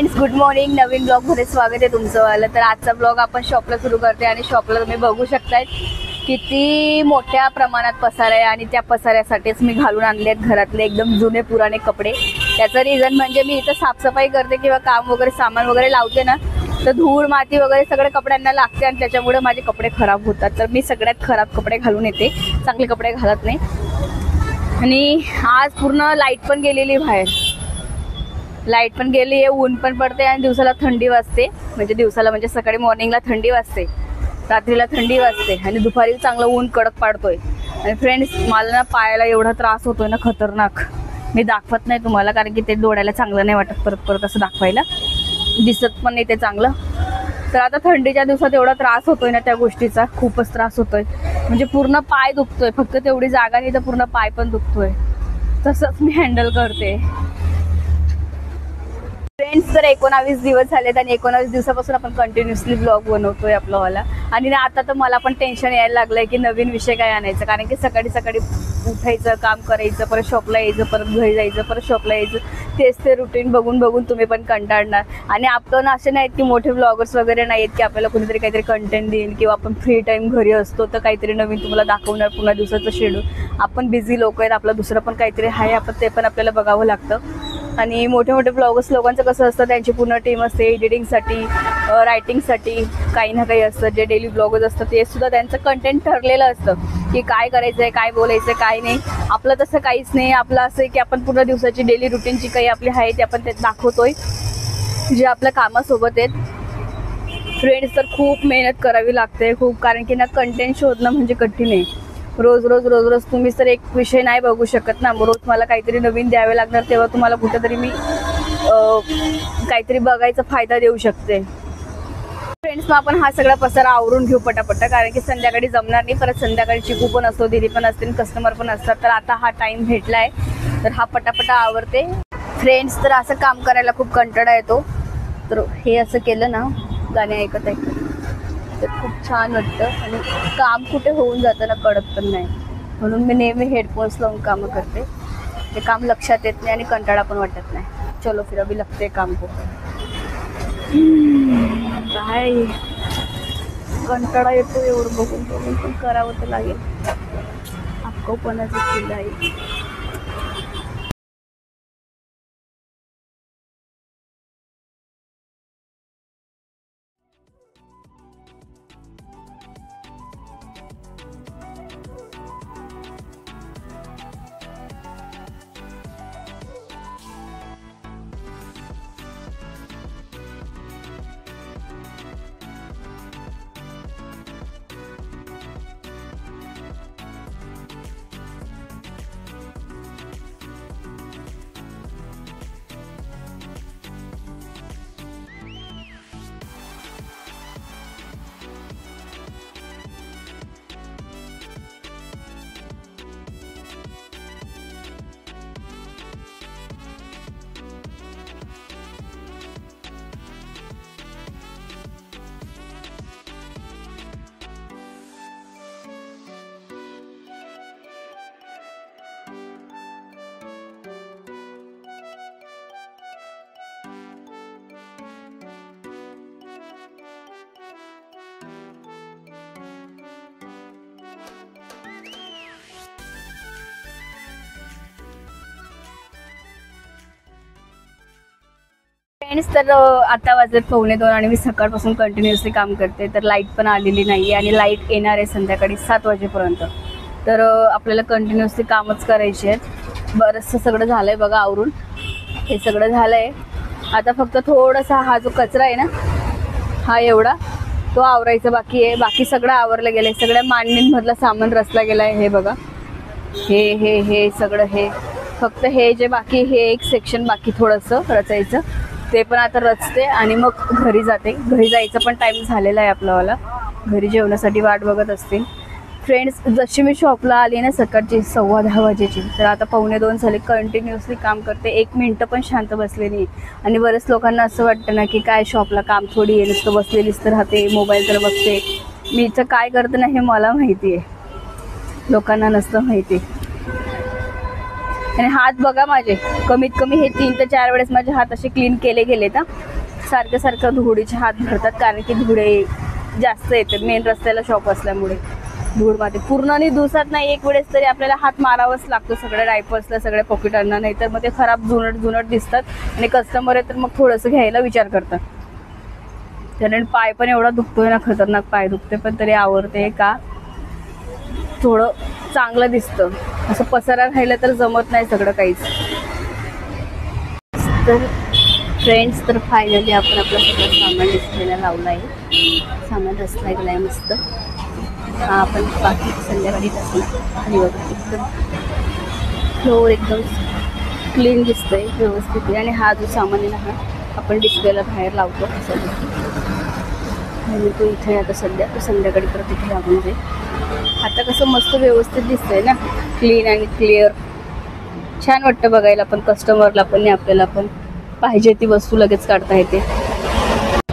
Friends, good morning. नवीन blog मध्ये स्वागत आहे तुमचं वालं. तर आजचा ब्लॉग आपण शॉपला सुरू करते आणि शॉपला तुम्ही बघू शकताय किती मोठ्या प्रमाणात पसारा आहे आणि त्या पसाऱ्यासाठीच मी घालून आणले आहेत घरातले एकदम जुने पुराणे कपडे. त्याचं रिझन म्हणजे मी इथं साफसफाई करते किंवा काम वगैरे सामान वगैरे लावते ना, तर धूळ माती वगैरे सगळे कपड्यांना लागते आणि त्याच्यामुळे माझे कपडे खराब होतात. तर मी सगळ्यात खराब कपडे घालून येते, चांगले कपडे घालत नाही. आणि आज पूर्ण लाईट पण गेलेली, बाहेर लाईट पण गेली आहे, ऊन पण पडते आणि दिवसाला थंडी वाजते. म्हणजे दिवसाला म्हणजे सकाळी मॉर्निंगला थंडी वाजते, रात्रीला थंडी वाजते आणि दुपारी चांगलं ऊन कडक पाडतोय. आणि फ्रेंड्स, मला ना पायाला एवढा त्रास होतोय ना खतरनाक. मी दाखवत नाही तुम्हाला कारण की ते डोळ्याला चांगलं नाही वाटत परत परत असं दाखवायला, दिसत पण नाही ते चांगलं. तर आता थंडीच्या दिवसात एवढा त्रास होतोय ना त्या गोष्टीचा, खूपच त्रास होतोय. म्हणजे पूर्ण पाय दुखतोय, फक्त तेवढी जागा नाही तर पूर्ण पाय पण दुखतोय. तसंच मी हँडल करते. फ्रेंड्स, तर 19 दिवस झालेत आणि 19 दिवसापासून आपण कंटिन्युअसली ब्लॉग बनवतोय आपलावाला. आणि आता तर मला पण टेन्शन यायला लागलंय की नवीन विषय काय आणायचं, कारण की सकाळी सकाळी उठायचं, काम करायचं, परत शॉपला यायचं, परत घरी जायचं, परत शॉपला यायचं, तेच ते रुटीन बघून बघून तुम्ही पण कंटाळणार. आणि आपण असे नाहीत की मोठे ब्लॉगर्स वगैरे नाहीत की आपल्याला कुणीतरी काहीतरी कंटेंट देईल किंवा आपण फ्री टाईम घरी असतो तर काहीतरी नवीन तुम्हाला दाखवणार पुन्हा दिवसाचं शेड्यूल. आपण बिझी लोक आहेत, आपलं दुसरं पण काहीतरी आहे, आपण ते पण आपल्याला बघावं लागतं. आणि मोठे मोठे ब्लॉगर्स लोकांचं कसं असतं, त्यांची पूर्ण टीम असते एडिटिंगसाठी, रायटिंगसाठी, काही ना काही असतं. जे डेली ब्लॉगर्स असतं ते सुद्धा त्यांचं कंटेंट ठरलेलं असतं की काय करायचं आहे, काय बोलायचं आहे, काय नाही. आपलं तसं काहीच नाही. आपलं असं आहे की आपण पूर्ण दिवसाची डेली रुटीनची काही आपली आहे ते आपण ते दाखवतोय, जे आपल्या कामासोबत आहेत. फ्रेंड्स, तर खूप मेहनत करावी लागते खूप, कारण की ना कंटेंट शोधणं म्हणजे कठीण आहे. रोज रोज रोज रोज तुम्ही तर एक विषय नाही बघू शकत ना, रोज मला काहीतरी नवीन द्यावे लागणार, तेव्हा तुम्हाला कुठेतरी मी काहीतरी बघायचा फायदा देऊ शकते. फ्रेंड्स, मग आपण हा सगळा पसारा आवरून घेऊ पटापट, कारण की संध्याकाळी जमणार नाही. परत संध्याकाळी चिकू पण असतो, दिदी पण असते, कस्टमर पण असतात. तर आता हा टाईम भेटलाय तर हा पटापटा आवरते. फ्रेंड्स, तर असं काम करायला खूप कंटाळा येतो. तर हे असं केलं ना, गाणे ऐकत ऐकत तर खूप छान वाटतं आणि काम कुठे होऊन जातं ना कळत पण नाही. म्हणून मी नेहमी हेडफोन्स लावून कामं करते. ते काम लक्षात येत नाही आणि कंटाळा पण वाटत नाही. चलो फिर अभी लगते काम को. काय कंटाळा येतो एवढं बघून बघून, पण करावं तर लागेल. आपको कोणाचं केलं आहे. फ्रेंड्स, तर आता वाजत 1:45 आणि मी सकाळपासून कंटिन्युअसली काम करते. तर लाईट पण आलेली नाही आणि लाईट येणार आहे संध्याकाळी 7 वाजेपर्यंत. तर आपल्याला कंटिन्युअसली कामच करायचे आहेत. बरंचसं सगळं झालं आहे बघा आवरून, हे सगळं झालं आहे. आता फक्त थोडासा हा जो कचरा आहे ना, हा एवढा तो आवरायचा बाकी आहे. बाकी सगळं आवरलं गेलं आहे. सगळ्या मांडणींमधलं सामान रचला गेलं आहे. हे बघा, हे सगळं, हे फक्त हे जे बाकी, हे एक सेक्शन बाकी थोडंसं रचायचं, ते पण आता रचते आणि मग घरी जाते. घरी जायचं पण टाईम झालेला आहे आपल्यावाला, घरी जेवणासाठी वाट बघत असतील. फ्रेंड्स, जशी मी शॉपला आली ना सकाळची 10:15 वाजेची, तर आता 1:45 झाले. कंटिन्युअसली काम करते, 1 मिनटं पण शांत बसले नाही. आणि बरेच लोकांना असं वाटतं ना की काय शॉपला काम थोडी आहे, नुसतं बसलेलीच तर राहते, मोबाईल तर बघते. मी इथं काय करते ना हे मला माहिती आहे, लोकांना नसतं माहिती. आणि हात बघा माझे, कमीत कमी हे 3 ते 4 वेळेस माझे हात असे क्लीन केले गेलेत. सारखं सारखं धुळीचे हात भरतात, कारण की धुळे जास्त येते मेन रस्त्याला शॉप असल्यामुळे. धूळ माती पूर्ण दिवसात नाही एक वेळेस तरी आपल्याला हात मारावाच लागतो सगळ्या डायपर्सला, सगळ्या पॉकेटांना, नाही तर मग ते खराब जुनट दिसतात आणि कस्टमर आहे तर मग थोडंसं घ्यायला विचार करतात. कारण पाय पण एवढा दुखतोय ना, खतरनाक पाय दुखते, पण तरी आवडते का थोडं चांगलं दिसतं. असं पसारा राहिलं तर जमत नाही सगळं काहीच. तर फ्रेंड्स, तर फायनली आपण आपलं सगळं सामान डिस्प्लेला लावलं आहे. सामान रचला गेला आहे मस्त. हा आपण बाकी संध्याकाळी रचला आणि बघा एकदम फ्लोअर एकदम क्लीन दिसतंय व्यवस्थित आहे. आणि हा जो सामान आहे ना, हा आपण डिस्प्लेला बाहेर लावतो असं. आणि तो इथे आता सध्या तो संध्याकाळी परत इथे लागून जाईल. आता कसं मस्त व्यवस्थित दिसतंय ना, क्लीन आणि क्लिअर, छान वाटतं बघायला पण, कस्टमरला पण आणि आपल्याला पण. पाहिजे ती वस्तू लगेच काढता येते.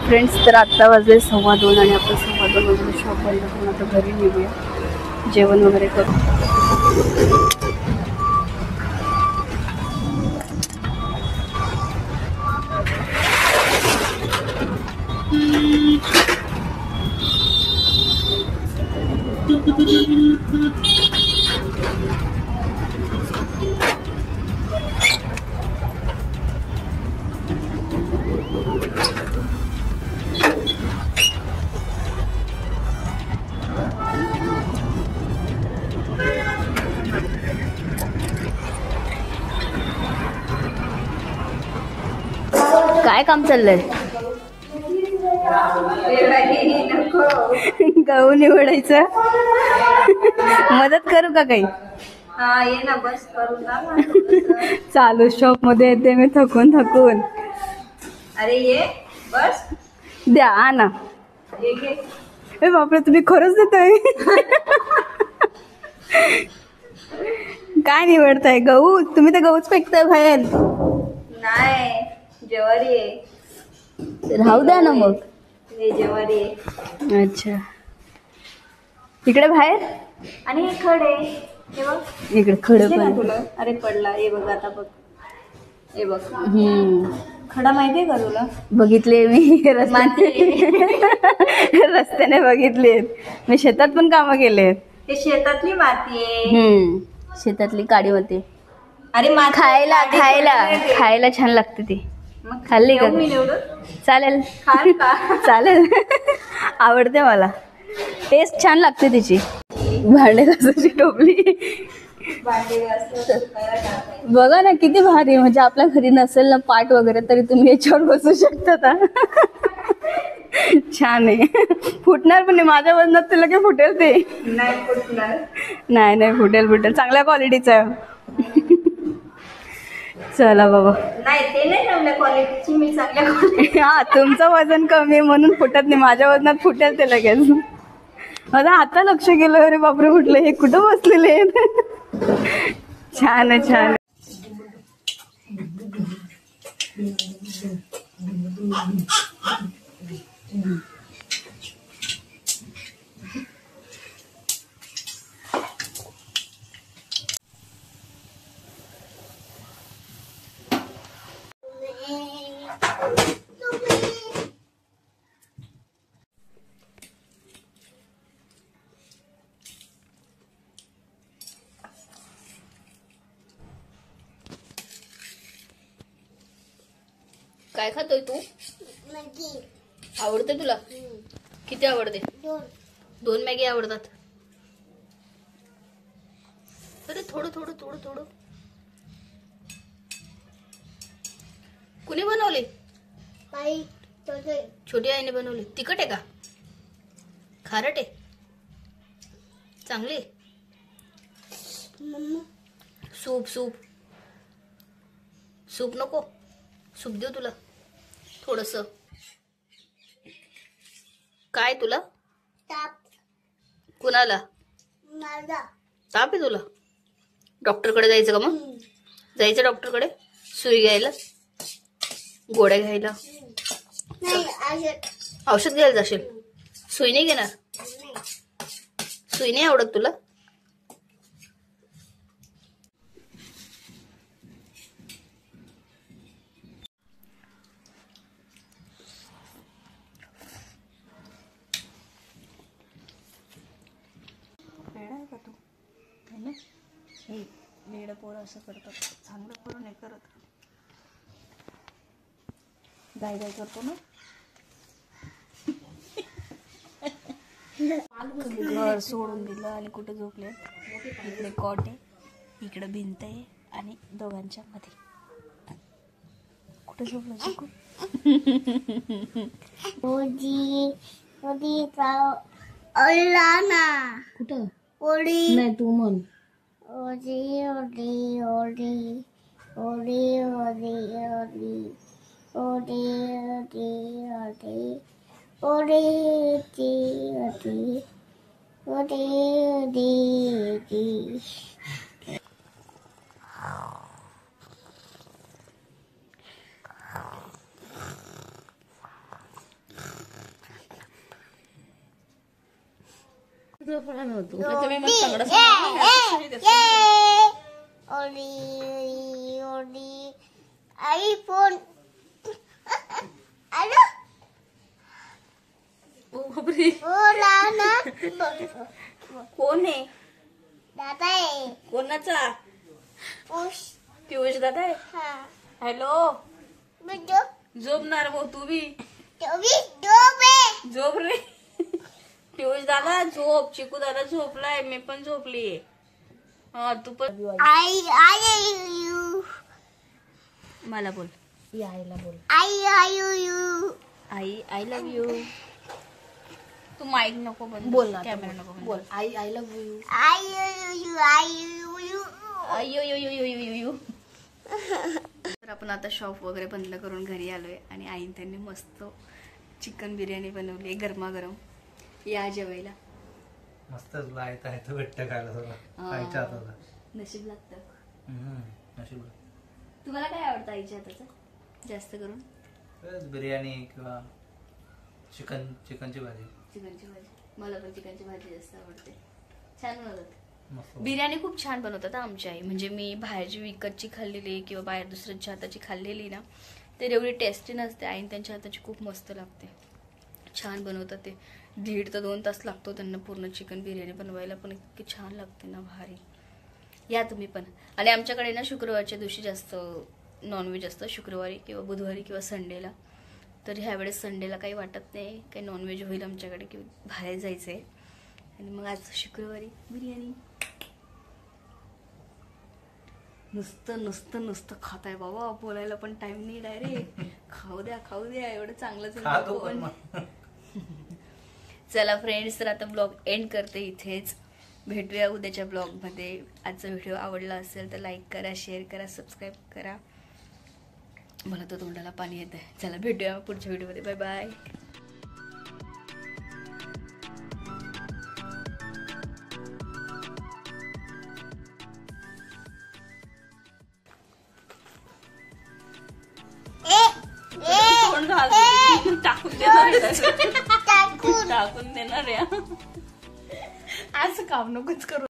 फ्रेंड्स, तर आत्ता वाजले 2:15 आणि आपण 2:15 वाजले शॉप बंद करून आता घरी निघूया, जेवण वगैरे करू. काय काम चाललंय? गहू निवडायचं. मदत करू का काही? हा ये ना, बस करून ना. चालू शॉप मध्ये येते मी थकून. अरे ये बस, द्या आणा. ए बापरे, तुम्ही खरंच देताय? काय निवडताय? गहू? तुम्ही तर गहूच फेकताय बाहेर. नाही, ज्वारी आहे. राहू द्या ना मग. हे ज्वारी आहे. अच्छा, इकडे बाहेर आणि हे खडे, हे बघ इकडे खडं दिसले ना पण. तुला? अरे पडला, हे बघ आता बघ, हे बघ खडा माहितीये का तुला? बघितले मी रस्त्याने बघितलेत. मी शेतात पण कामं केलेत. हे शेतातली माती आहे. शेतातली काळी माती. अरे माती खायला छान लागते ती. मग खाल्ली का? मी निवडून चालेल. खाल का? चालेल. आवडते मला, टेस्ट छान लागते तिची. भांडे घासायची टोपली बघा ना किती भारी. म्हणजे आपल्या घरी नसेल ना पाट वगैरे तरी तुम्ही याच्यावर बसू शकता. छान आहे. फुटणार पण नाही माझ्या वजनात, तुला काय फुटेल ते? नाही फुटणार. नाही फुटेल. चांगल्या क्वालिटीचा आहे. चला बाबा. नाही ते नाही चांगल्या क्वालिटीची, मी चांगल्या क्वालिटी. हा, तुमचं वजन कमी आहे म्हणून फुटत नाही, माझ्या वजनात फुटेल ते लगेच. माझं आता लक्ष गेलं, अरे बापरे फुटलं, हे कुठं बसलेले आहेत. छान आहे. काय खातोय तू? आवडते तुला? किती आवडते? 2 मॅगी आवडतात. अरे थोडं. कुणी बनवली? छोटी आईने बनवली. तिखट आहे का? खारट आहे? चांगली? सूप नको? सूप देऊ तुला थोडस? काय तुला? ताप. कुणाला ताप आहे तुला? डॉक्टरकडे जायचं का? मग जायचं डॉक्टरकडे, सुई घ्यायला, गोळ्या घ्यायला. औषध घ्यायला जाशील? सुई नाही घेणार? सुई नाही आवडत तुला? हे वेड पोरं असं करतात, चांगलं पोरं नाही करत, गाय गाय करतो ना. घर सोडून दिलं आणि कुठे झोपले. इकडे कॉट आहे, इकडे भिंत आहे आणि दोघांच्या मध्ये कुठे झोपलं चिकू. कुठं ओली नाही तू म्हण. ओली ओली ओली ओली ओली ओली ओली ओली ओली ओली ओली ओली. ओली ओली आईफोन. हॅलो बोला ना. कोण आहे? दादा आहे. कोणाचा? उश. पियुष दादा आहे. हा हॅलो. बिजो झोपणार भाऊ तू बी तोबी डोबे. झोप रे. पियुष दादा झोप, चिकू दादा झोपलाय, मी पण झोपली. हा तू पण. आई आई यू. मला बोल, आईला बोल. आई आई यू. आई आय लव्ह यू. तू माईक नको बंद बोल ना, कॅमेरा नको बोल. आई आय लव्ह यू. आई यू आई यू. अय्यो यो यो यो यो यो. तर आपण आता शॉप वगैरे बंद करून घरी आलोय आणि आईने त्यांनी मस्त चिकन बिर्याणी बनवली गरमागरम. या जेवायला. मस्त तुला आयता आहे तो भेटतं खायला सगळं आईच्या हाताचा. नशीब लागतं. नशीब. तुम्हाला काय आवडतं आईच्या हाताचं जास्त करून? बिर्याणी किंवा चिकनची भाजी. चिकनची भाजी. मला पण चिकनची भाजी जास्त आवडते. छान बनवतात मस्त. बिर्याणी खूप छान बनवतात आमची आई. म्हणजे मी बाहेरची विकतची खाल्लेली किंवा बाहेर दुसऱ्यांच्या हाताची खाल्लेली ना, तर एवढी टेस्टी नसते. आई त्यांच्या हाताची खूप मस्त लागते, छान बनवतात ते. 1.5 ते 2 तास लागतो त्यांना पूर्ण चिकन बिर्याणी बनवायला, पण इतकी छान लागते ना, भारी. या तुम्ही पण. आणि आमच्याकडे ना शुक्रवारच्या दिवशी जास्त नॉनव्हेज असतं, शुक्रवारी किंवा बुधवारी किंवा संडेला. तर ह्यावेळेस संडेला काही वाटत नाही, काही नॉनव्हेज होईल आमच्याकडे किंवा बाहेर जायचं आहे. आणि मग आज शुक्रवारी बिर्याणी. नुसतं नुसतं नुसतं खात आहे बाबा, बोलायला पण टाइम नाही डायरेक्ट. खाऊ द्या एवढं चांगलं. चला फ्रेंड्स, तर आता ब्लॉग एंड करते इथेच. भेटूया उद्याच्या ब्लॉगमध्ये. आजचा व्हिडिओ आवडला असेल तर लाईक करा, शेअर करा, सबस्क्राईब करा. मला तर तोंडाला पाणी येत आहे. चला भेटूया पुढच्या व्हिडिओमध्ये. Bye bye. टाकून देणार या. असं काम नकोच करू.